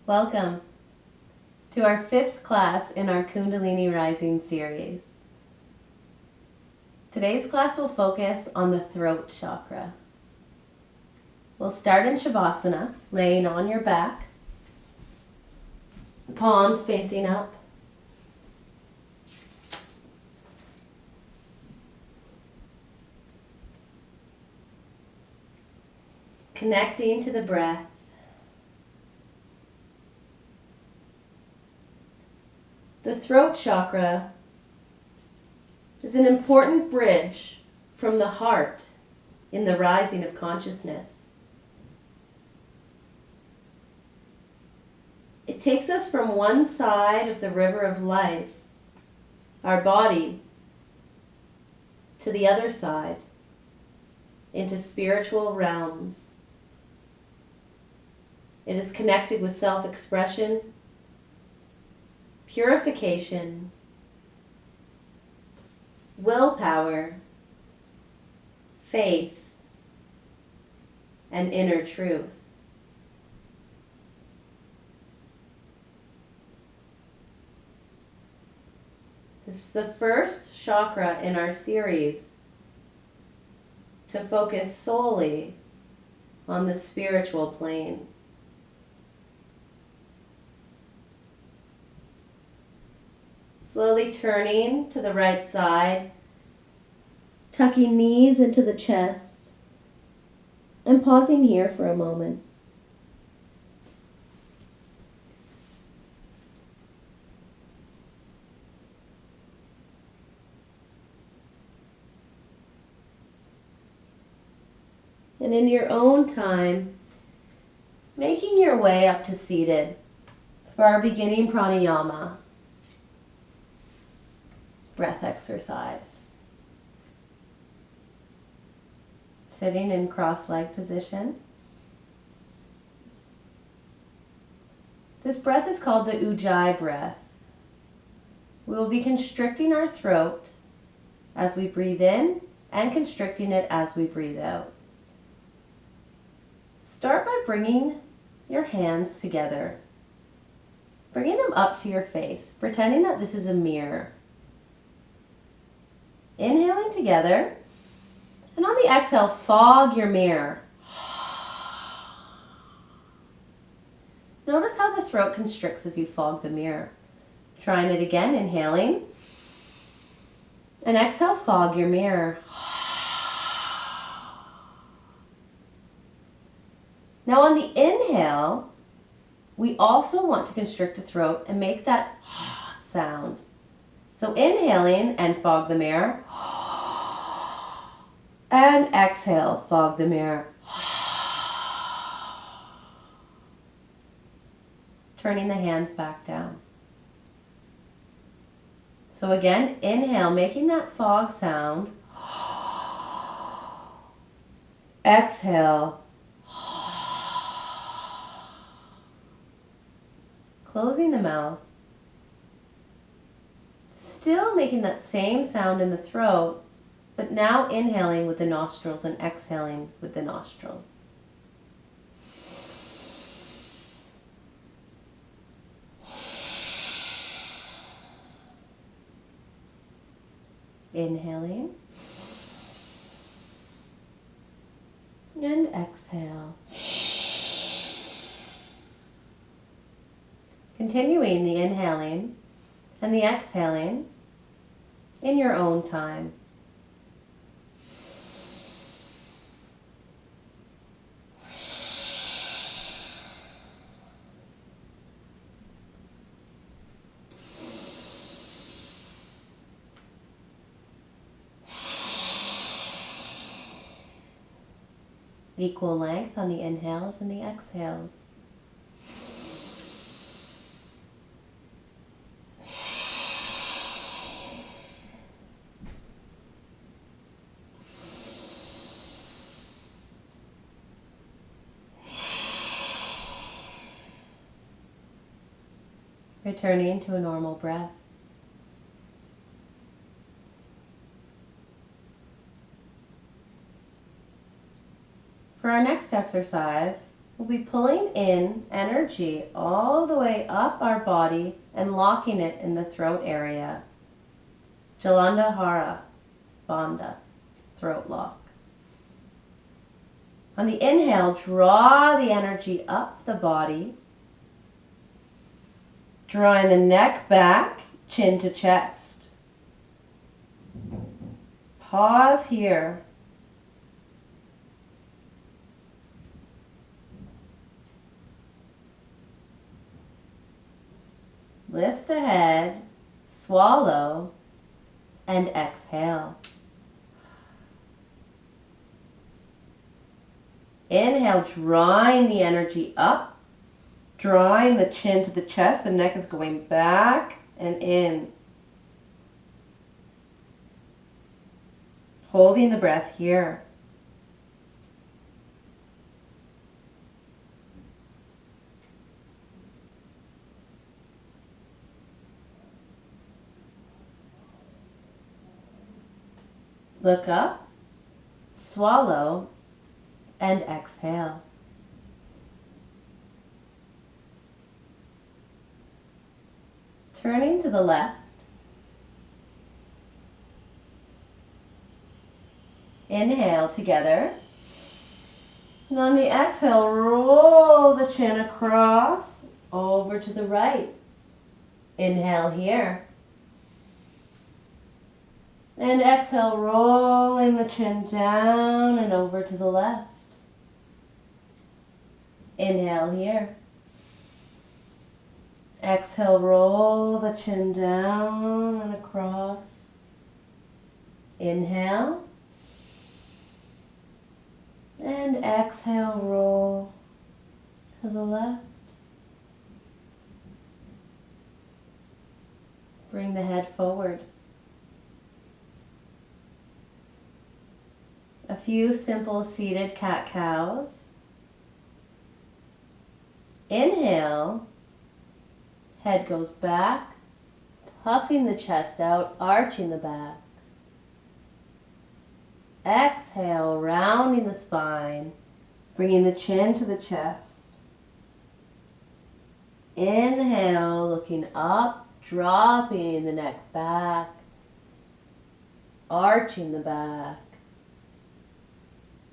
Welcome to our 5th class in our Kundalini Rising series. Today's class will focus on the throat chakra. We'll start in Shavasana, laying on your back, palms facing up. Connecting to the breath. The throat chakra is an important bridge from the heart in the rising of consciousness. It takes us from one side of the river of life, our body, to the other side, into spiritual realms. It is connected with self-expression, purification, willpower, faith, and inner truth. This is the first chakra in our series to focus solely on the spiritual plane. Slowly turning to the right side, tucking knees into the chest, and pausing here for a moment. And in your own time, making your way up to seated for our beginning pranayama. Breath exercise. Sitting in cross-legged position. This breath is called the Ujjayi breath. We will be constricting our throat as we breathe in and constricting it as we breathe out. Start by bringing your hands together. Bringing them up to your face, pretending that this is a mirror. Inhaling together, and on the exhale, fog your mirror. Notice how the throat constricts as you fog the mirror. Trying it again, inhaling, and exhale, fog your mirror. Now on the inhale, we also want to constrict the throat and make that sound. So inhaling and fog the mirror. And exhale, fog the mirror. Turning the hands back down. So again, inhale, making that fog sound. Exhale. Closing the mouth. Still making that same sound in the throat, but now inhaling with the nostrils and exhaling with the nostrils. Inhaling and exhale. Continuing the inhaling and the exhaling in your own time. Equal length on the inhales and the exhales. Returning to a normal breath. For our next exercise, We'll be pulling in energy all the way up our body and locking it in the throat area. Jalandhara Bandha, throat lock. On the inhale, draw the energy up the body, drawing the neck back, chin to chest. Pause here. Lift the head, swallow, and exhale. Inhale, drawing the energy up, drawing the chin to the chest. The neck is going back and in. Holding the breath here. Look up, swallow, and exhale. Turning to the left. Inhale together. And on the exhale, roll the chin across over to the right. Inhale here. And exhale, rolling the chin down and over to the left. Inhale here. Exhale, roll the chin down and across. Inhale. And exhale, roll to the left. Bring the head forward. A few simple seated cat-cows. Inhale, head goes back, puffing the chest out, arching the back. Exhale, rounding the spine, bringing the chin to the chest. Inhale, looking up, dropping the neck back, arching the back.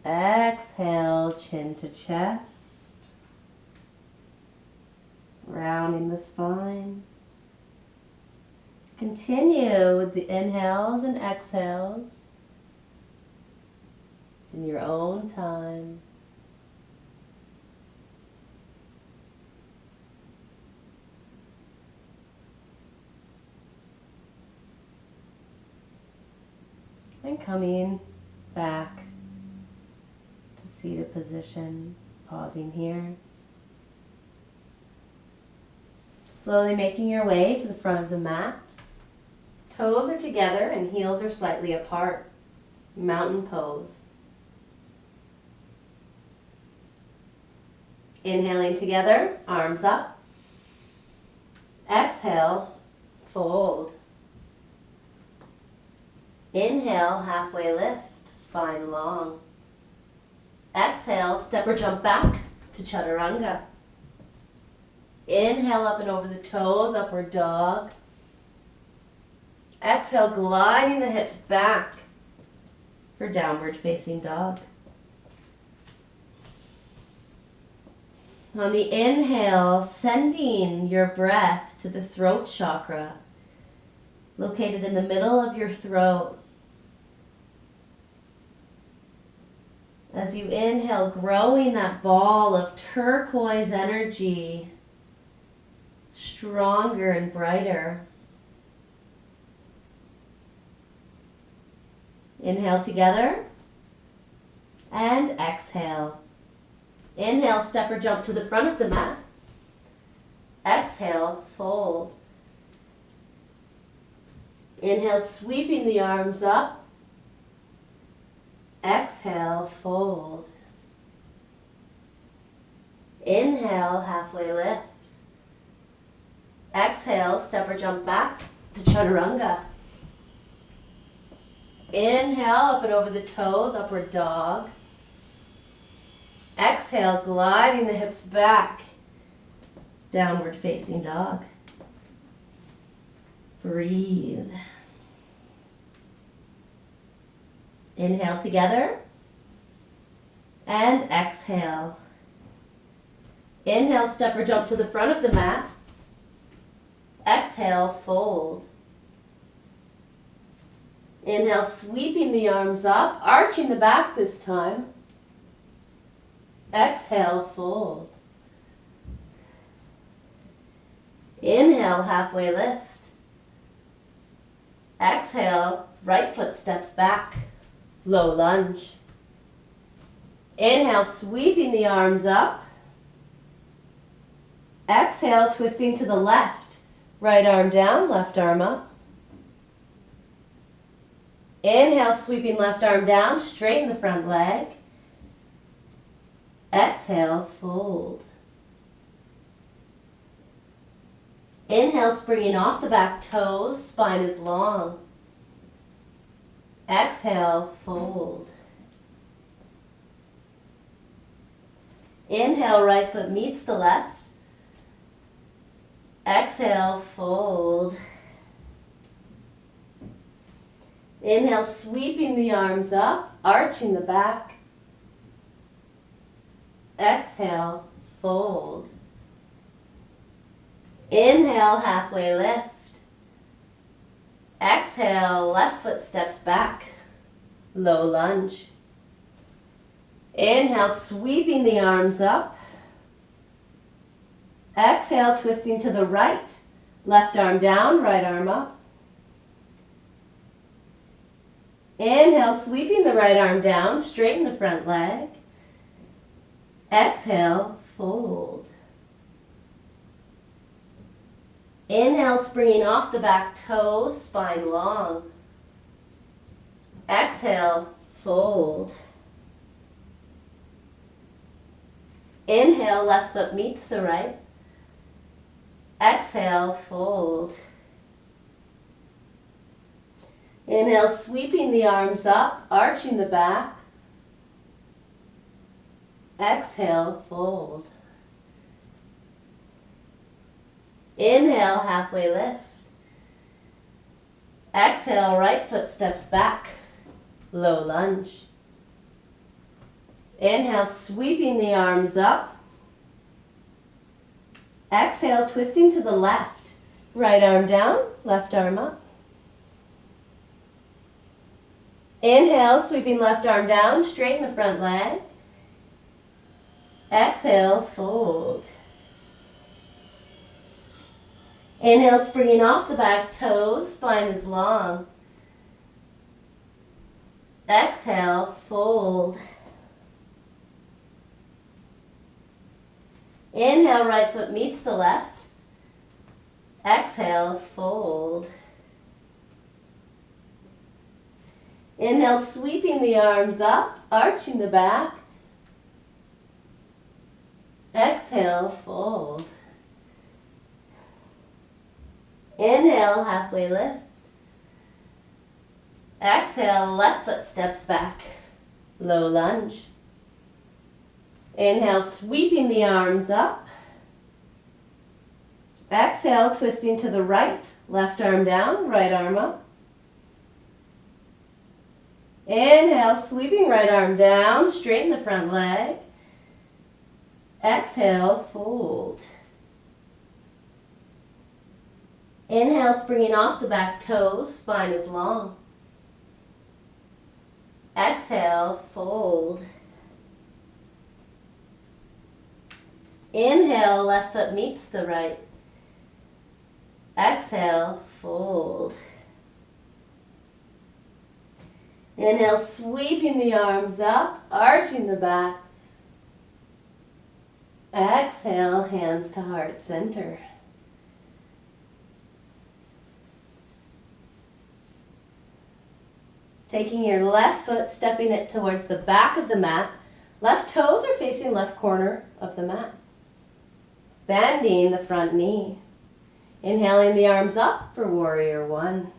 Exhale, chin to chest, rounding the spine. Continue with the inhales and exhales in your own time. And coming back to seated position, pausing here. Slowly making your way to the front of the mat. Toes are together and heels are slightly apart. Mountain pose. Inhaling together, arms up. Exhale, fold. Inhale, halfway lift, spine long. Exhale, step or jump back to chaturanga. Inhale up and over the toes, upward dog. Exhale, gliding the hips back for downward facing dog. On the inhale, sending your breath to the throat chakra, located in the middle of your throat. As you inhale, growing that ball of turquoise energy, stronger and brighter. Inhale together and exhale. Inhale, step or jump to the front of the mat. Exhale, fold. Inhale, sweeping the arms up. Exhale, fold. Inhale, halfway lift. Exhale, step or jump back to chaturanga. Inhale, up and over the toes, upward dog. Exhale, gliding the hips back. Downward facing dog. Breathe. Inhale together. And exhale. Inhale, step or jump to the front of the mat. Exhale, fold. Inhale, sweeping the arms up, arching the back this time. Exhale, fold. Inhale, halfway lift. Exhale, right foot steps back. Low lunge. Inhale, sweeping the arms up. Exhale, twisting to the left. Right arm down, left arm up. Inhale, sweeping left arm down, straighten the front leg. Exhale, fold. Inhale, springing off the back toes, spine is long. Exhale, fold. Inhale, right foot meets the left. Exhale, fold. Inhale, sweeping the arms up, arching the back. Exhale, fold. Inhale, halfway lift. Exhale, left foot steps back. Low lunge. Inhale, sweeping the arms up. Exhale, twisting to the right. Left arm down, right arm up. Inhale, sweeping the right arm down, straighten the front leg. Exhale, fold. Inhale, springing off the back toes, spine long. Exhale, fold. Inhale, left foot meets the right. Exhale, fold. Inhale, sweeping the arms up, arching the back. Exhale, fold. Inhale, halfway lift. Exhale, right foot steps back. Low lunge. Inhale, sweeping the arms up. Exhale, twisting to the left. Right arm down, left arm up. Inhale, sweeping left arm down, straighten the front leg. Exhale, fold. Inhale, springing off the back toes, spine is long. Exhale, fold. Inhale, right foot meets the left. Exhale, fold. Inhale, sweeping the arms up, arching the back. Exhale, fold. Inhale, halfway lift. Exhale, left foot steps back. Low lunge. Inhale, sweeping the arms up. Exhale, twisting to the right. Left arm down, right arm up. Inhale, sweeping right arm down, straighten the front leg. Exhale, fold. Inhale, springing off the back toes, spine is long. Exhale, fold. Inhale, left foot meets the right. Exhale, fold. Inhale, sweeping the arms up, arching the back. Exhale, hands to heart center. Taking your left foot, stepping it towards the back of the mat. Left toes are facing left corner of the mat. Bending the front knee. Inhaling the arms up for warrior one.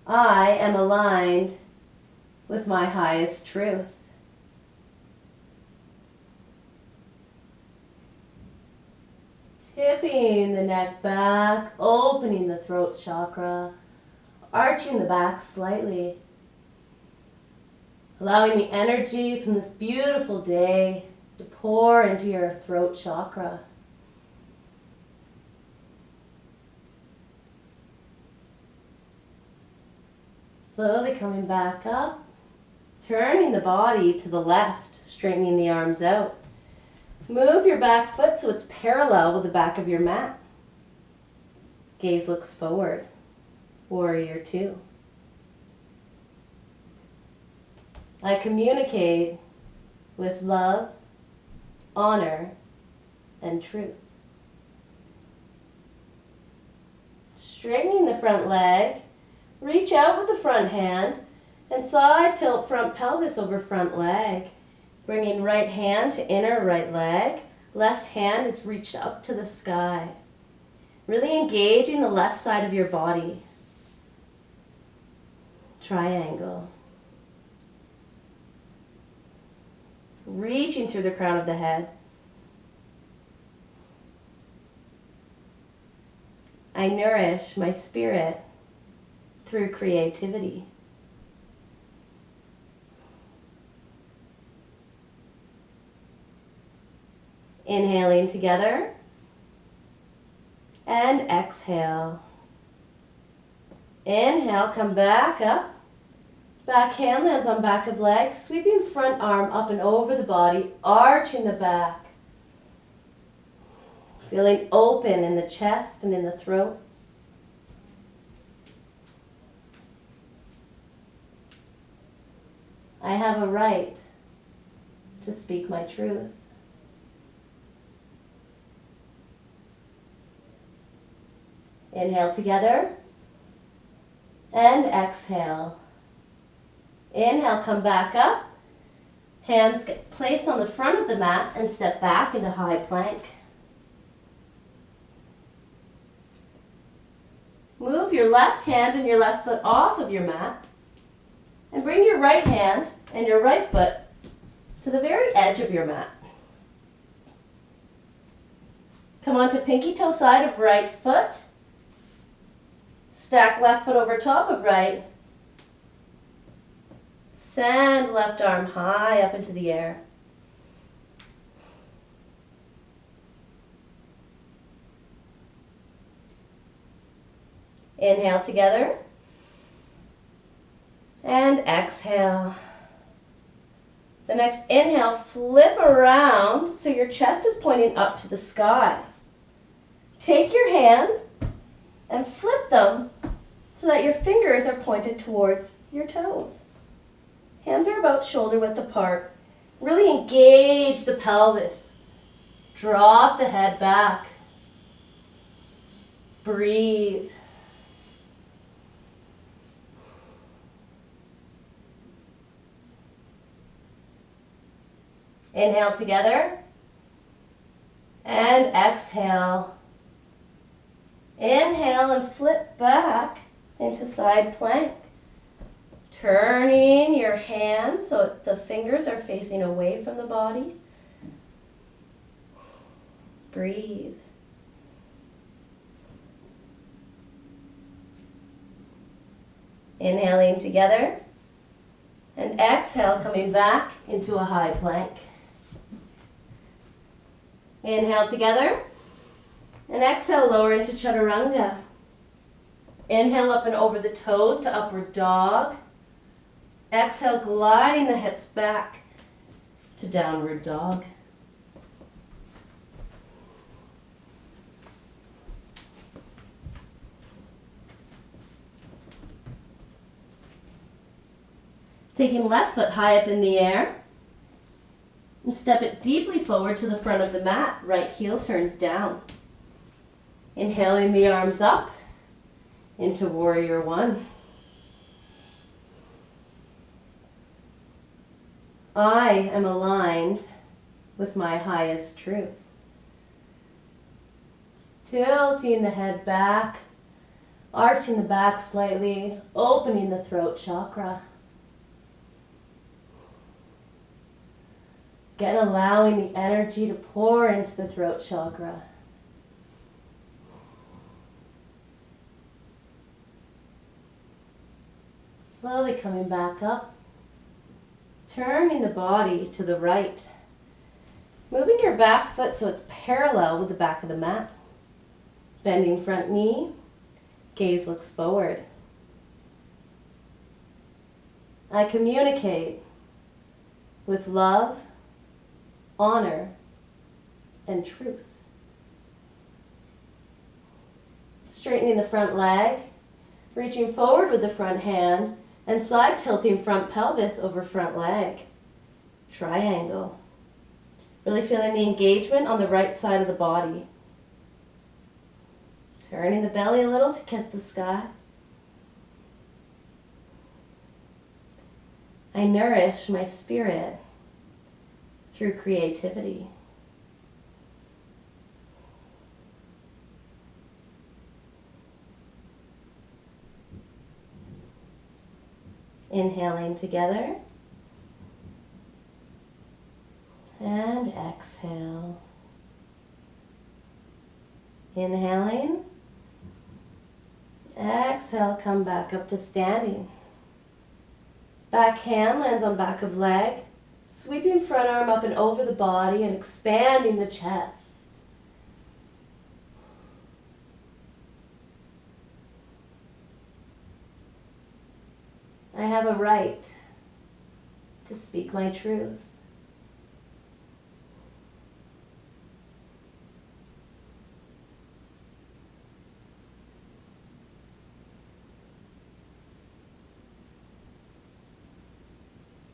I am aligned with my highest truth. Tipping the neck back, opening the throat chakra, arching the back slightly, allowing the energy from this beautiful day to pour into your throat chakra. Slowly coming back up, turning the body to the left, straightening the arms out. Move your back foot so it's parallel with the back of your mat. Gaze looks forward. Warrior 2. I communicate with love, honor, and truth. Straightening the front leg, reach out with the front hand and side tilt front pelvis over front leg. Bringing right hand to inner right leg. Left hand is reached up to the sky. Really engaging the left side of your body. Triangle. Reaching through the crown of the head. I nourish my spirit through creativity. Inhaling together and exhale. Inhale, come back up. Back hand lands on back of leg, sweeping front arm up and over the body, arching the back. Feeling open in the chest and in the throat. I have a right to speak my truth. Inhale together and exhale. Inhale, come back up. Hands get placed on the front of the mat and step back into high plank. Move your left hand and your left foot off of your mat and bring your right hand and your right foot to the very edge of your mat. Come on to pinky toe side of right foot. Stack left foot over top of right. Send left arm high up into the air. Inhale together. And exhale. The next inhale, flip around so your chest is pointing up to the sky. Take your hands and flip them so that your fingers are pointed towards your toes. Hands are about shoulder width apart. Really engage the pelvis. Drop the head back. Breathe. Inhale together and exhale. Inhale and flip back into side plank. Turning your hands so the fingers are facing away from the body. Breathe. Inhaling together and exhale, coming back into a high plank. Inhale together and exhale, lower into chaturanga. Inhale up and over the toes to upward dog. Exhale, gliding the hips back to downward dog. Taking left foot high up in the air. And step it deeply forward to the front of the mat. Right heel turns down. Inhaling the arms up into Warrior 1. I am aligned with my highest truth. Tilting the head back, Arching the back slightly, opening the throat chakra. Again, allowing the energy to pour into the throat chakra. Slowly coming back up. Turning the body to the right. Moving your back foot so it's parallel with the back of the mat. Bending front knee. Gaze looks forward. I communicate with love, honor, and truth. Straightening the front leg, reaching forward with the front hand, and side tilting front pelvis over front leg. Triangle. Really feeling the engagement on the right side of the body. Turning the belly a little to kiss the sky. I nourish my spirit through creativity. Inhaling together. And exhale. Inhaling. Exhale, come back up to standing. Back hand lands on back of leg. Sweeping front arm up and over the body and expanding the chest. I have a right to speak my truth.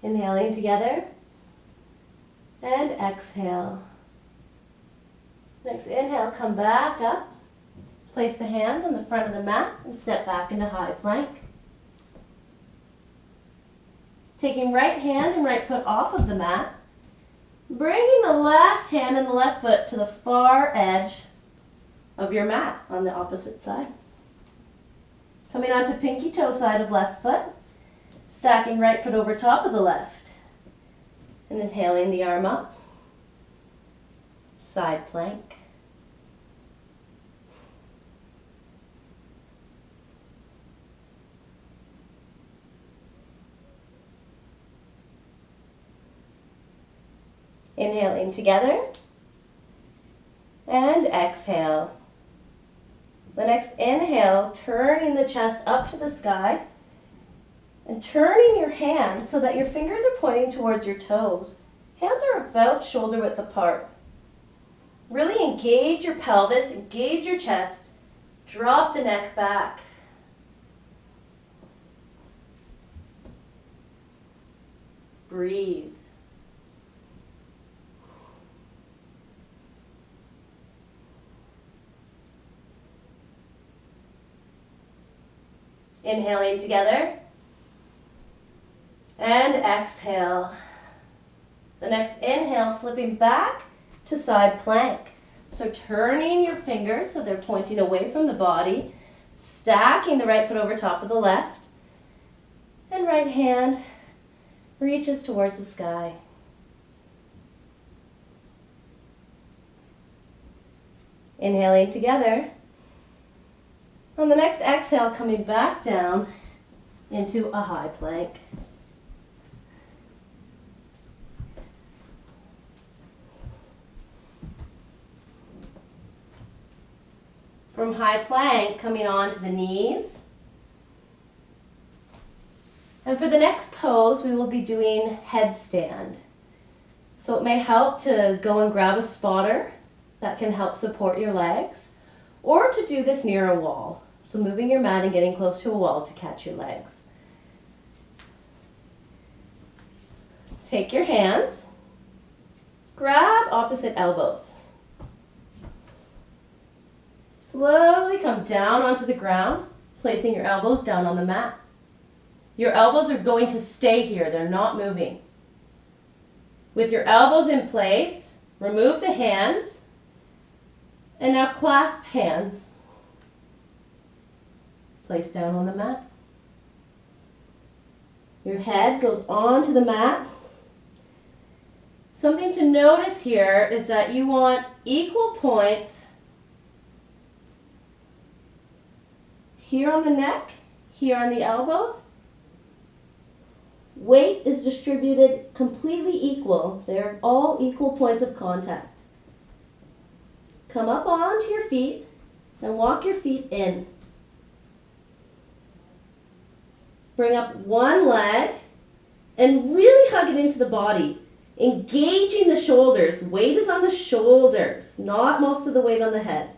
Inhaling together and exhale. Next inhale, come back up. Place the hands on the front of the mat and step back into high plank. Taking right hand and right foot off of the mat. Bringing the left hand and the left foot to the far edge of your mat on the opposite side. Coming onto pinky toe side of left foot. Stacking right foot over top of the left. And inhaling the arm up. Side plank. Inhaling together. And exhale. The next inhale, turning the chest up to the sky. And turning your hands so that your fingers are pointing towards your toes. Hands are about shoulder width apart. Really engage your pelvis, engage your chest. Drop the neck back. Breathe. Inhaling together. And exhale. The next inhale, flipping back to side plank. So turning your fingers so they're pointing away from the body. Stacking the right foot over top of the left. And right hand reaches towards the sky. Inhaling together. On the next exhale, coming back down into a high plank. From high plank, coming on to the knees. And for the next pose, we will be doing headstand. So it may help to go and grab a spotter that can help support your legs, or to do this near a wall. So moving your mat and getting close to a wall to catch your legs. Take your hands, grab opposite elbows. Slowly come down onto the ground, placing your elbows down on the mat. Your elbows are going to stay here, they're not moving. With your elbows in place, remove the hands, and now clasp hands. Place down on the mat. Your head goes onto the mat. Something to notice here is that you want equal points here on the neck, here on the elbows. Weight is distributed completely equal. They're all equal points of contact. Come up onto your feet and walk your feet in. Bring up one leg and really hug it into the body, engaging the shoulders. Weight is on the shoulders, not most of the weight on the head.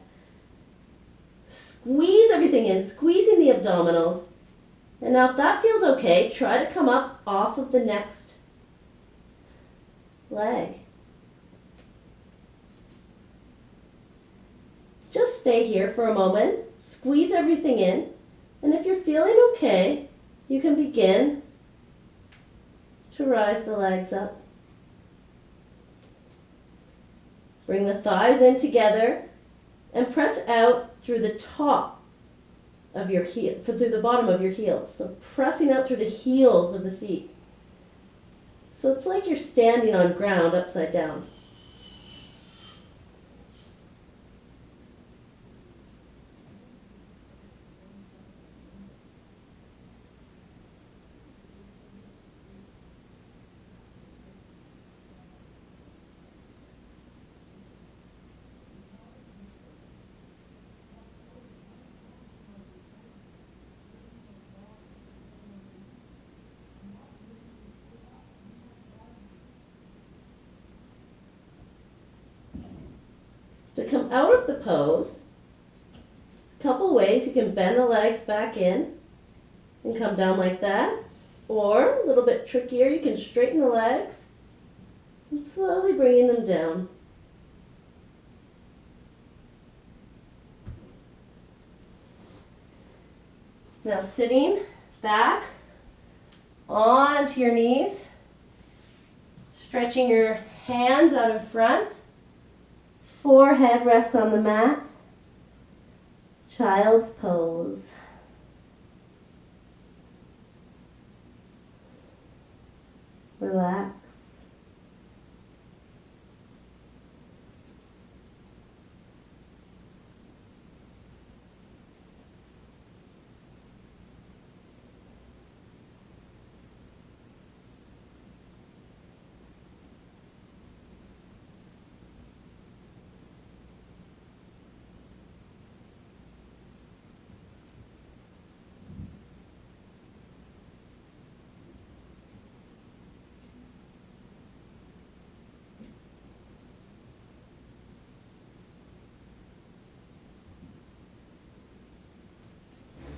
Squeeze everything in, squeezing the abdominals. And now if that feels okay, try to come up off of the next leg. Just stay here for a moment, squeeze everything in, and if you're feeling okay, you can begin to rise the legs up. Bring the thighs in together and press out through the top of your heel, through the bottom of your heels. So pressing out through the heels of the feet. So it's like you're standing on ground upside down. To come out of the pose, a couple ways. You can bend the legs back in and come down like that. Or, a little bit trickier, you can straighten the legs and slowly bringing them down. Now sitting back onto your knees, stretching your hands out in front. Forehead rests on the mat. Child's pose. Relax.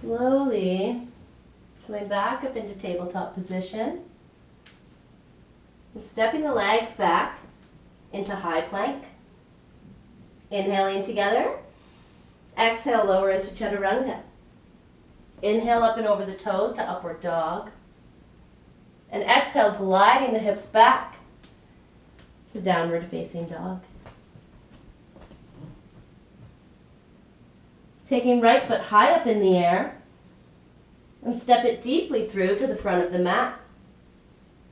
Slowly coming back up into tabletop position and stepping the legs back into high plank. Inhaling together. Exhale, lower into chaturanga. Inhale up and over the toes to upward dog. And exhale, gliding the hips back to downward facing dog. Taking right foot high up in the air and step it deeply through to the front of the mat.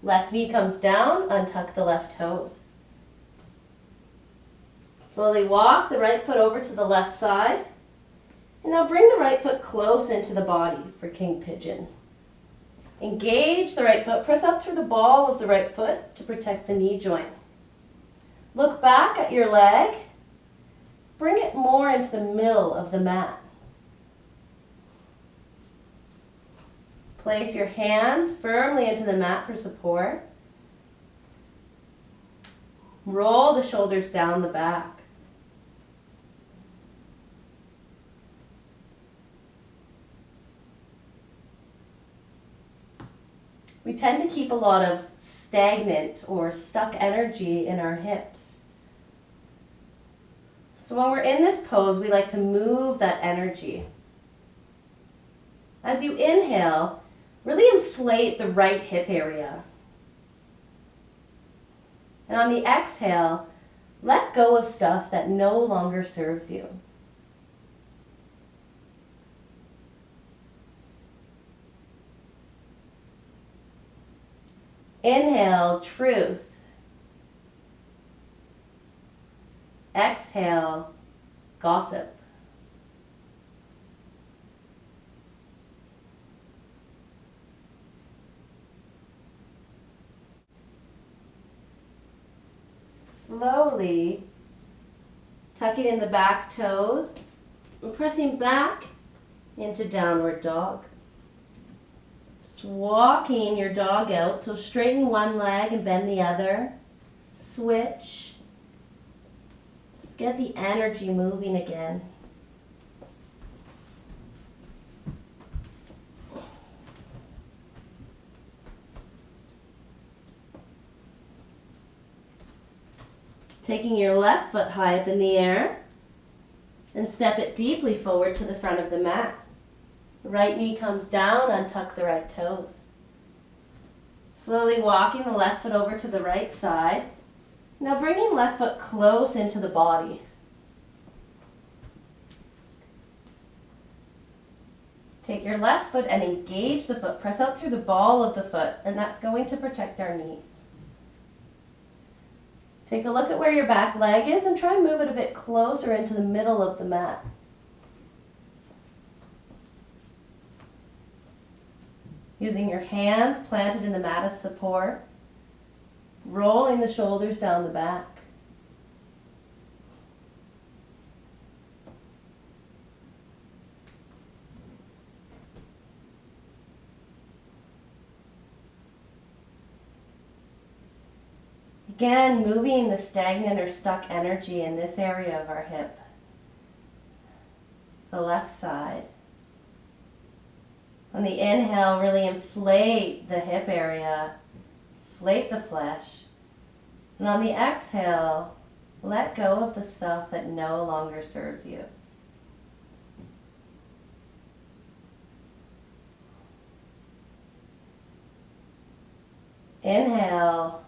Left knee comes down, untuck the left toes. Slowly walk the right foot over to the left side. And now bring the right foot close into the body for king pigeon. Engage the right foot, press up through the ball of the right foot to protect the knee joint. Look back at your leg. Bring it more into the middle of the mat. Place your hands firmly into the mat for support. Roll the shoulders down the back. We tend to keep a lot of stagnant or stuck energy in our hips. So when we're in this pose, we like to move that energy. As you inhale, really inflate the right hip area. And on the exhale, let go of stuff that no longer serves you. Inhale, truth. Exhale, gossip. Slowly tucking in the back toes and pressing back into downward dog. Just walking your dog out, so straighten one leg and bend the other. Switch. Just get the energy moving again. Taking your left foot high up in the air and step it deeply forward to the front of the mat. The right knee comes down, untuck the right toes. Slowly walking the left foot over to the right side. Now bringing left foot close into the body. Take your left foot and engage the foot. Press out through the ball of the foot, and that's going to protect our knee. Take a look at where your back leg is and try and move it a bit closer into the middle of the mat. Using your hands planted in the mat as support, rolling the shoulders down the back. Again, moving the stagnant or stuck energy in this area of our hip. The left side. On the inhale, really inflate the hip area, inflate the flesh. And on the exhale, let go of the stuff that no longer serves you. Inhale,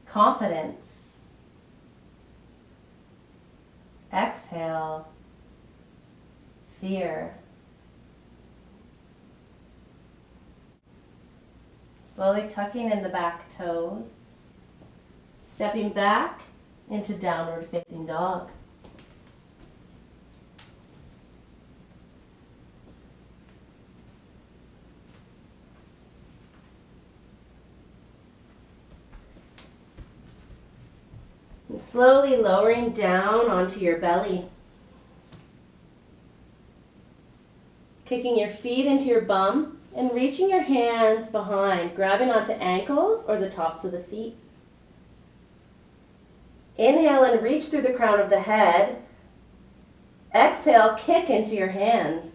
confidence. Exhale, fear. Slowly tucking in the back toes, stepping back into downward facing dog. And slowly lowering down onto your belly. Kicking your feet into your bum and reaching your hands behind, grabbing onto ankles or the tops of the feet. Inhale and reach through the crown of the head. Exhale, kick into your hands.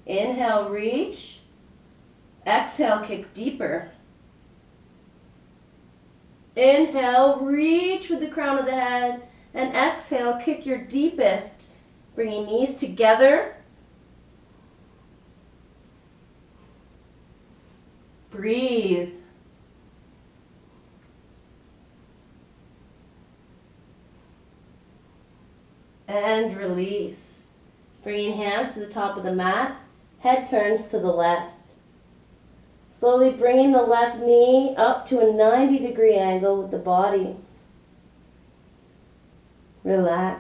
Inhale, reach. Exhale, kick deeper. Inhale, reach with the crown of the head, and exhale, kick your deepest, bringing knees together. Breathe. And release. Bringing hands to the top of the mat, head turns to the left. Slowly bringing the left knee up to a 90-degree angle with the body. Relax.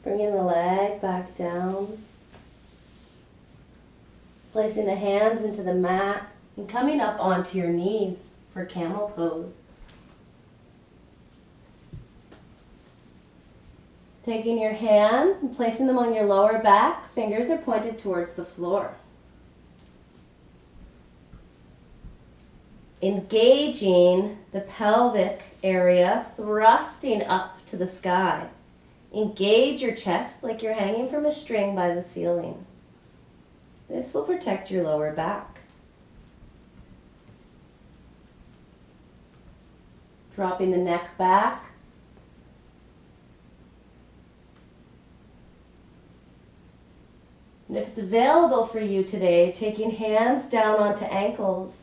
Bringing the leg back down. Placing the hands into the mat and coming up onto your knees for camel pose. Taking your hands and placing them on your lower back, fingers are pointed towards the floor. engaging the pelvic area, thrusting up to the sky. Engage your chest like you're hanging from a string by the ceiling. This will protect your lower back. Dropping the neck back. And if it's available for you today, taking hands down onto ankles.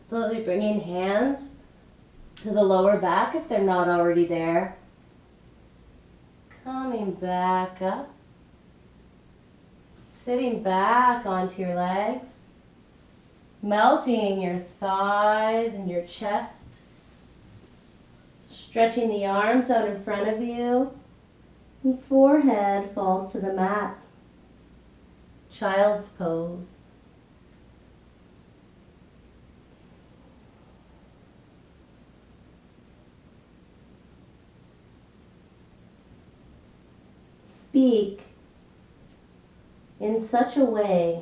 Slowly bringing hands to the lower back if they're not already there. Coming back up. Sitting back onto your legs. Melting your thighs and your chest. Stretching the arms out in front of you. And forehead falls to the mat. Child's pose. Speak in such a way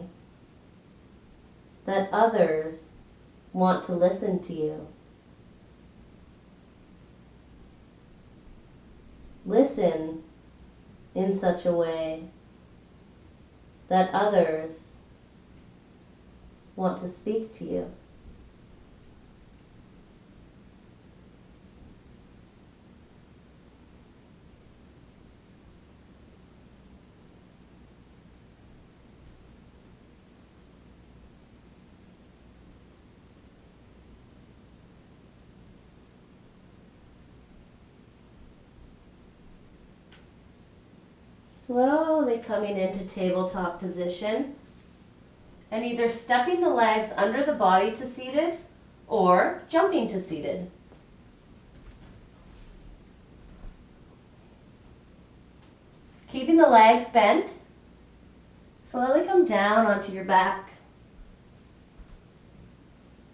that others want to listen to you. Listen in such a way that others want to speak to you. Slowly coming into tabletop position and either stepping the legs under the body to seated or jumping to seated. Keeping the legs bent, slowly come down onto your back.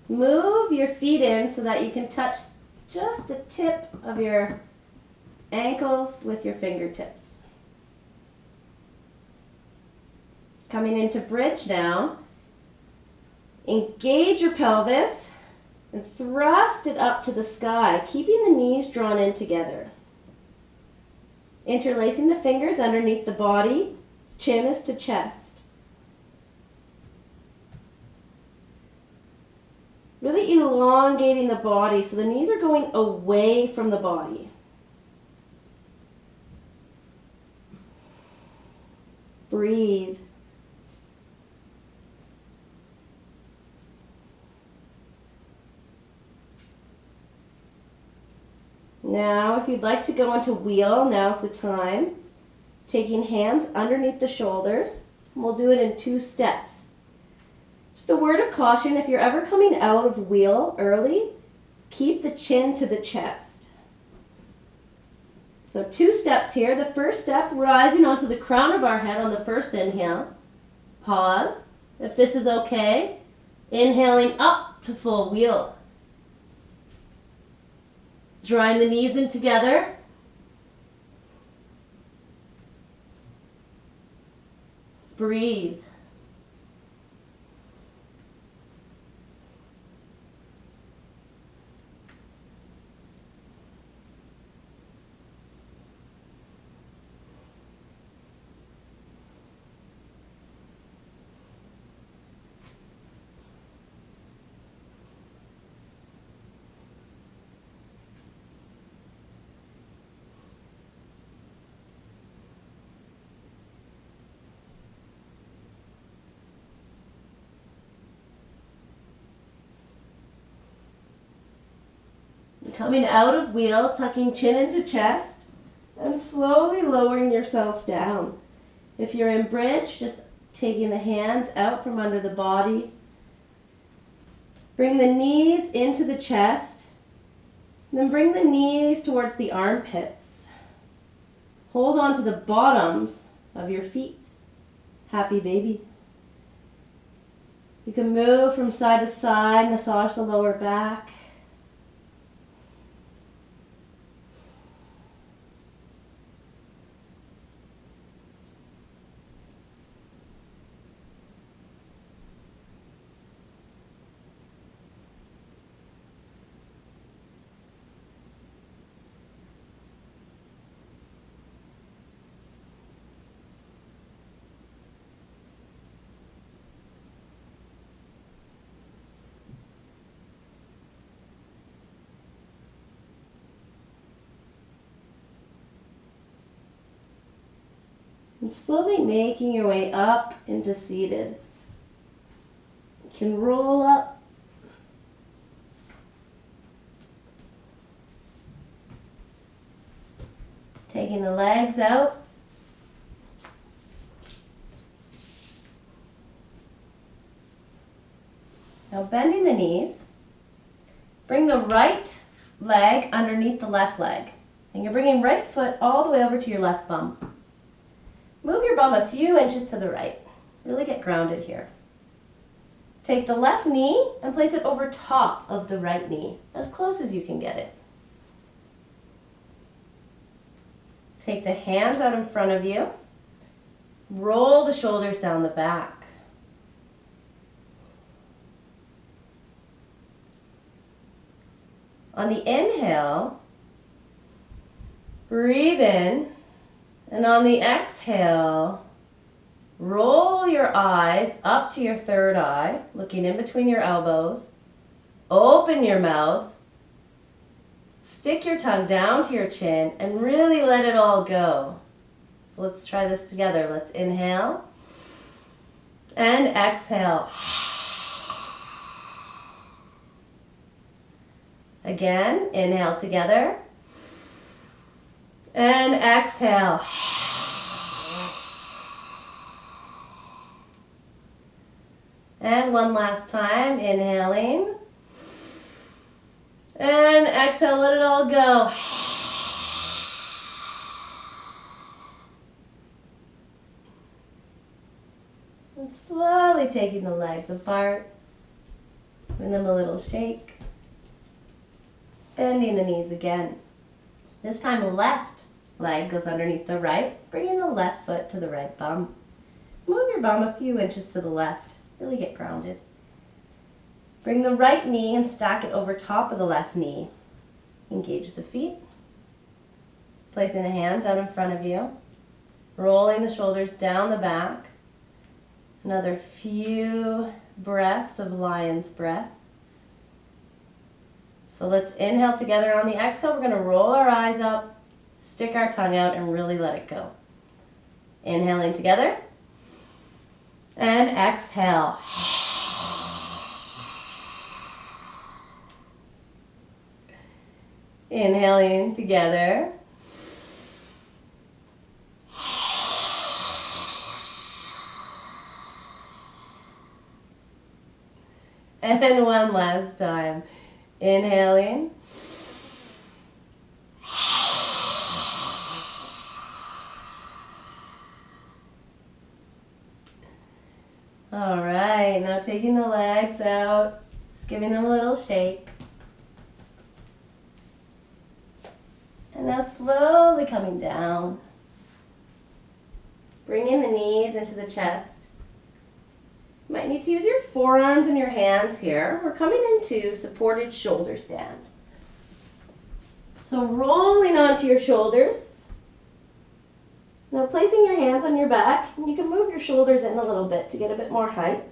Move your feet in so that you can touch just the tip of your ankles with your fingertips. Coming into bridge now, engage your pelvis and thrust it up to the sky, keeping the knees drawn in together. Interlacing the fingers underneath the body, chin is to chest. Really elongating the body so the knees are going away from the body. Breathe. Now, if you'd like to go into wheel, now's the time. Taking hands underneath the shoulders. We'll do it in 2 steps. Just a word of caution, if you're ever coming out of wheel early, keep the chin to the chest. So 2 steps here. The first step, rising onto the crown of our head on the first inhale. Pause, if this is okay. Inhaling up to full wheel. Drawing the knees in together. Breathe. Coming out of wheel, tucking chin into chest, and slowly lowering yourself down. If you're in bridge, just taking the hands out from under the body. Bring the knees into the chest. And then bring the knees towards the armpits. Hold on to the bottoms of your feet. Happy baby. You can move from side to side, massage the lower back. And slowly making your way up into seated. You can roll up. Taking the legs out. Now bending the knees. Bring the right leg underneath the left leg. And you're bringing right foot all the way over to your left bum. Move your bum a few inches to the right. Really get grounded here. Take the left knee and place it over top of the right knee, as close as you can get it. Take the hands out in front of you. Roll the shoulders down the back. On the inhale, breathe in. And on the exhale, roll your eyes up to your third eye, looking in between your elbows. Open your mouth. Stick your tongue down to your chin and really let it all go. So let's try this together. Let's inhale and exhale. Again, inhale together. And exhale. And one last time, inhaling. And exhale, let it all go. And slowly taking the legs apart. Giving them a little shake. Bending the knees again. This time the left leg goes underneath the right, bringing the left foot to the right bum. Move your bum a few inches to the left. Really get grounded. Bring the right knee and stack it over top of the left knee. Engage the feet. Placing the hands out in front of you. Rolling the shoulders down the back. Another few breaths of lion's breath. So let's inhale together. On the exhale, we're going to roll our eyes up, stick our tongue out, and really let it go. Inhaling together. And exhale. Inhaling together. And then one last time. Inhaling. All right, now taking the legs out, just giving them a little shake. And now slowly coming down. Bringing the knees into the chest. You might need to use your forearms and your hands here. We're coming into supported shoulder stand. So rolling onto your shoulders. Now placing your hands on your back, and you can move your shoulders in a little bit to get a bit more height.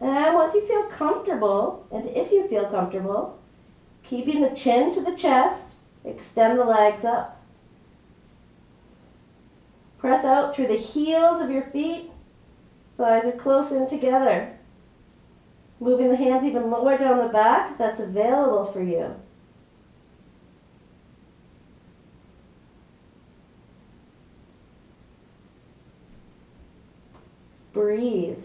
And once you feel comfortable, and if you feel comfortable, keeping the chin to the chest, extend the legs up. Press out through the heels of your feet. Thighs are close in together. Moving the hands even lower down the back if that's available for you. breathe.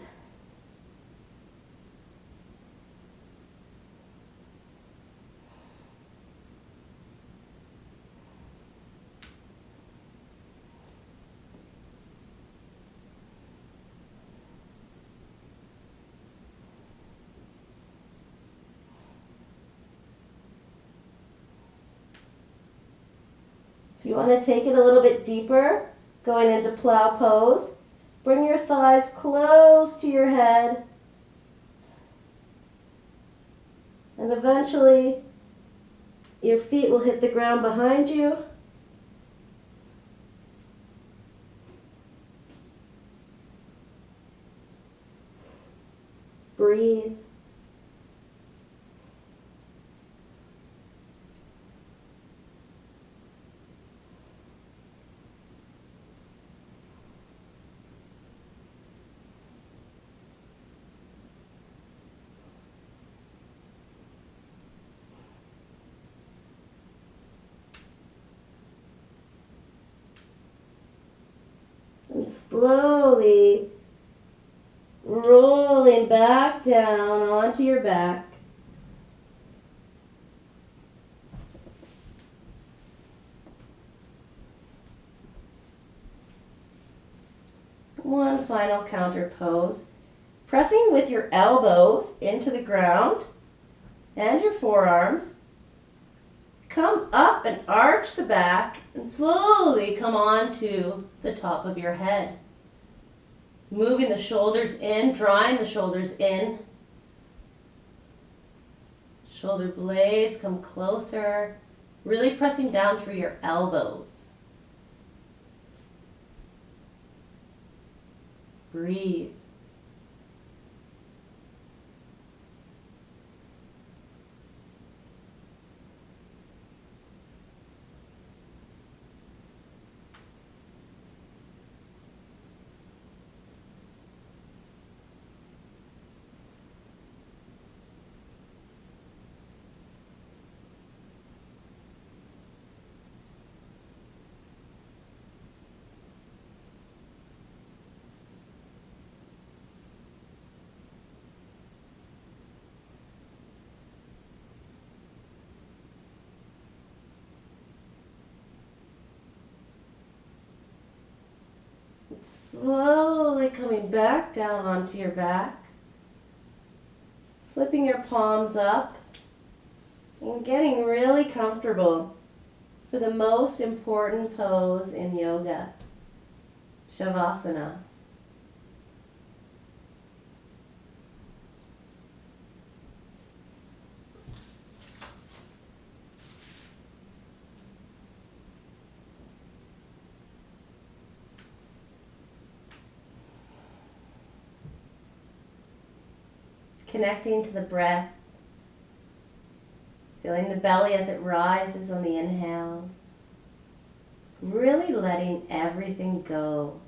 If you want to take it a little bit deeper, going into plow pose, bring your thighs close to your head, and eventually your feet will hit the ground behind you. Breathe. And slowly rolling back down onto your back. One final counter pose. Pressing with your elbows into the ground and your forearms. Come up and arch the back and slowly come onto the top of your head. Moving the shoulders in, drawing the shoulders in. Shoulder blades come closer, really pressing down through your elbows. Breathe. Slowly coming back down onto your back, slipping your palms up, and getting really comfortable for the most important pose in yoga, Shavasana. Connecting to the breath, feeling the belly as it rises on the inhale, really letting everything go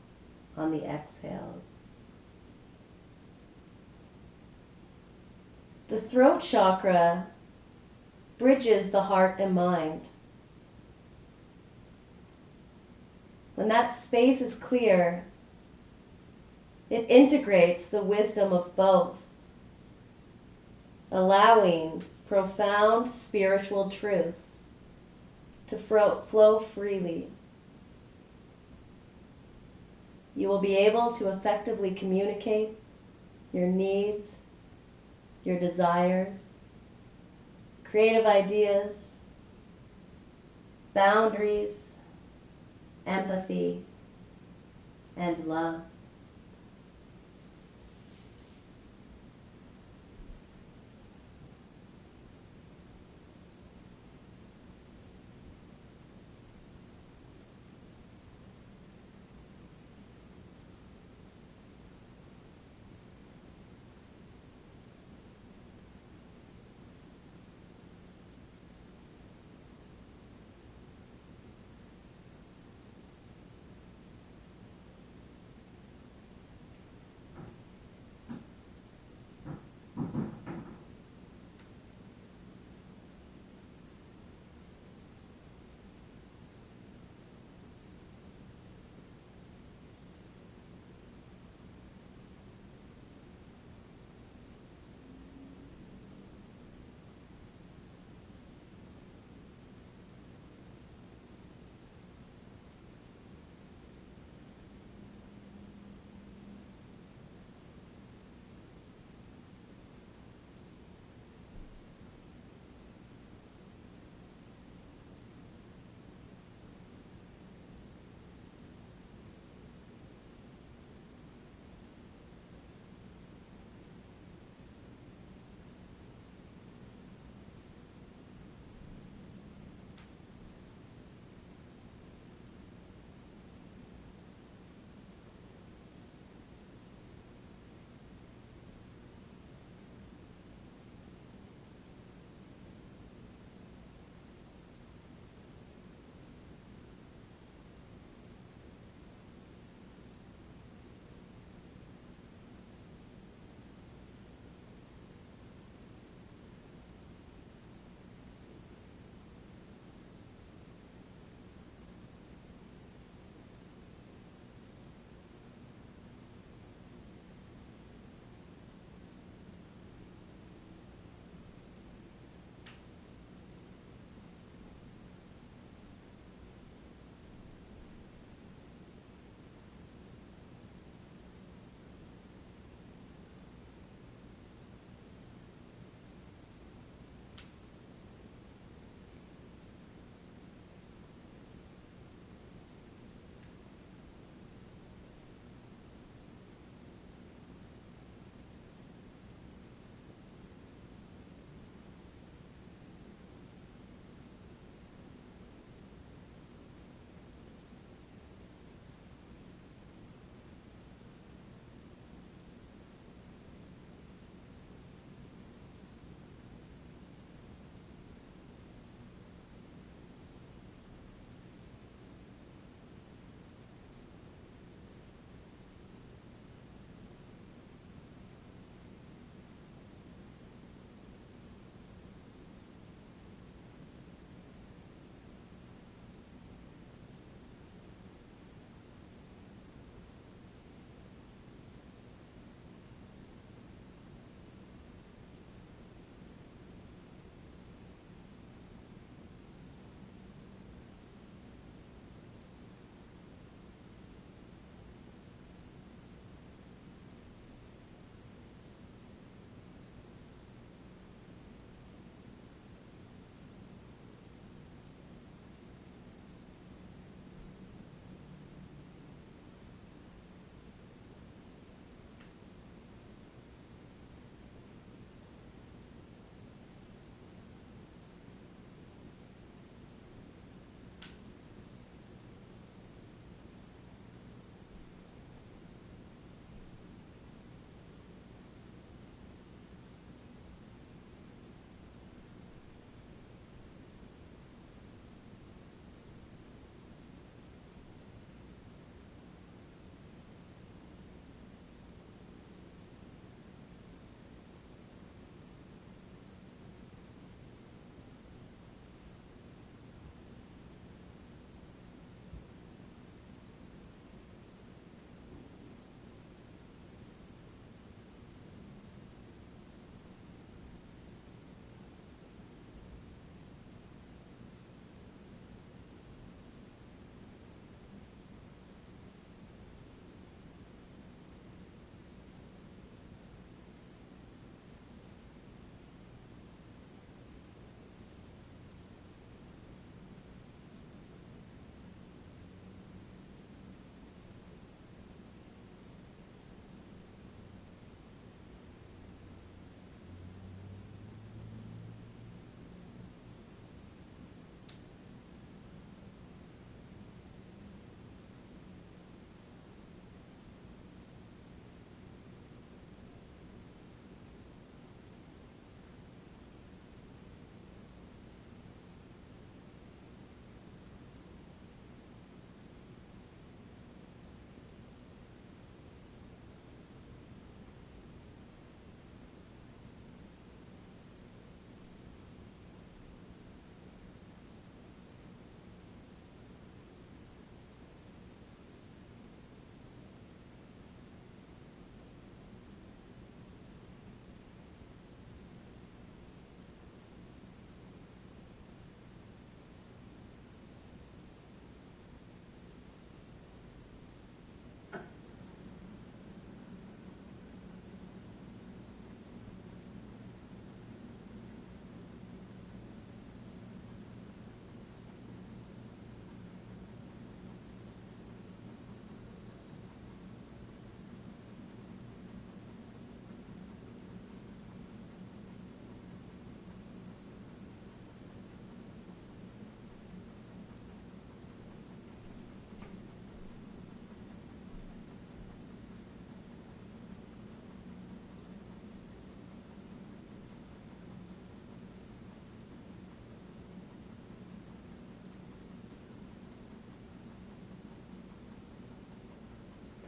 on the exhales. The throat chakra bridges the heart and mind. When that space is clear, it integrates the wisdom of both, allowing profound spiritual truths to flow freely. You will be able to effectively communicate your needs, your desires, creative ideas, boundaries, empathy, and love.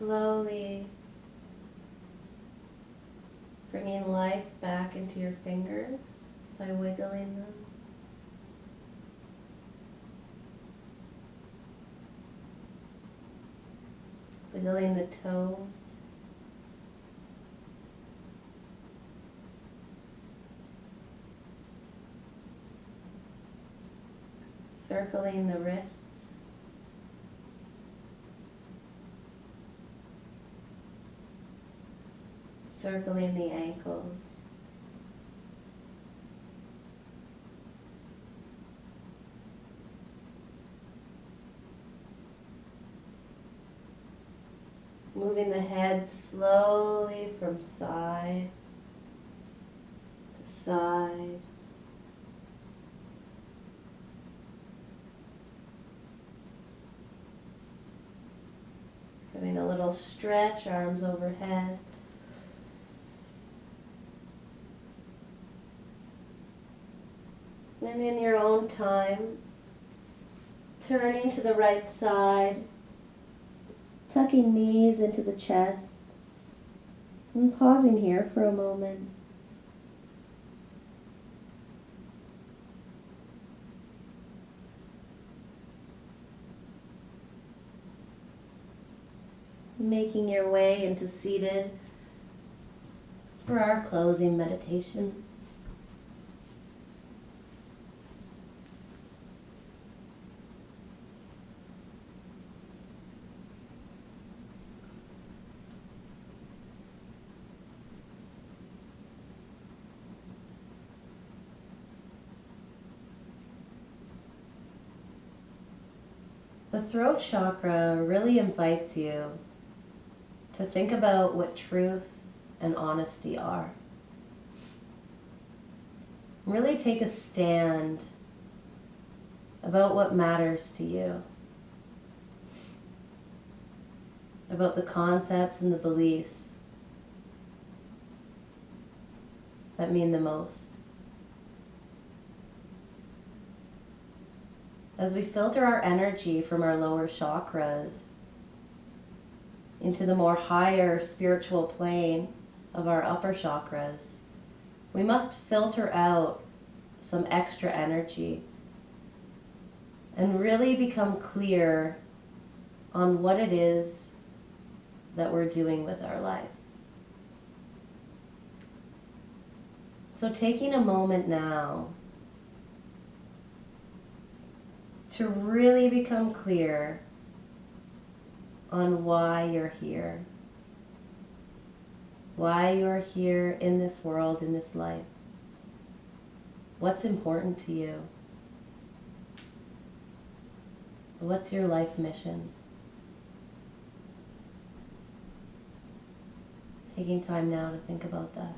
slowly bringing life back into your fingers by wiggling them. Wiggling the toes. Circling the wrists. Circling the ankles. Moving the head slowly from side to side. Giving a little stretch, arms overhead. And in your own time, turning to the right side, tucking knees into the chest, and pausing here for a moment. Making your way into seated for our closing meditation. The throat chakra really invites you to think about what truth and honesty are. Really take a stand about what matters to you, about the concepts and the beliefs that mean the most. As we filter our energy from our lower chakras into the more higher spiritual plane of our upper chakras, we must filter out some extra energy and really become clear on what it is that we're doing with our life. So taking a moment now to really become clear on why you're here. Why you're here in this world, in this life. What's important to you? What's your life mission? Taking time now to think about that.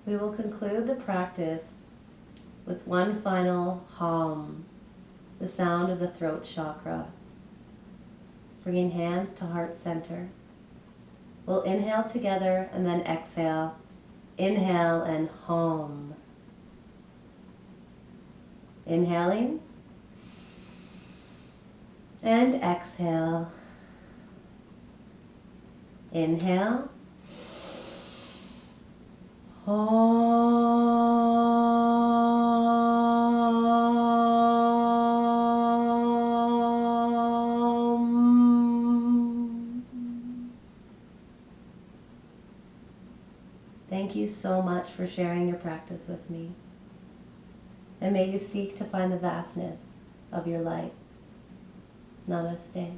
We will conclude the practice with one final hum, the sound of the throat chakra. Bringing hands to heart center. We'll inhale together and then exhale. Inhale and hum. Inhaling and exhale. Inhale. Thank you so much for sharing your practice with me. And may you seek to find the vastness of your light. Namaste.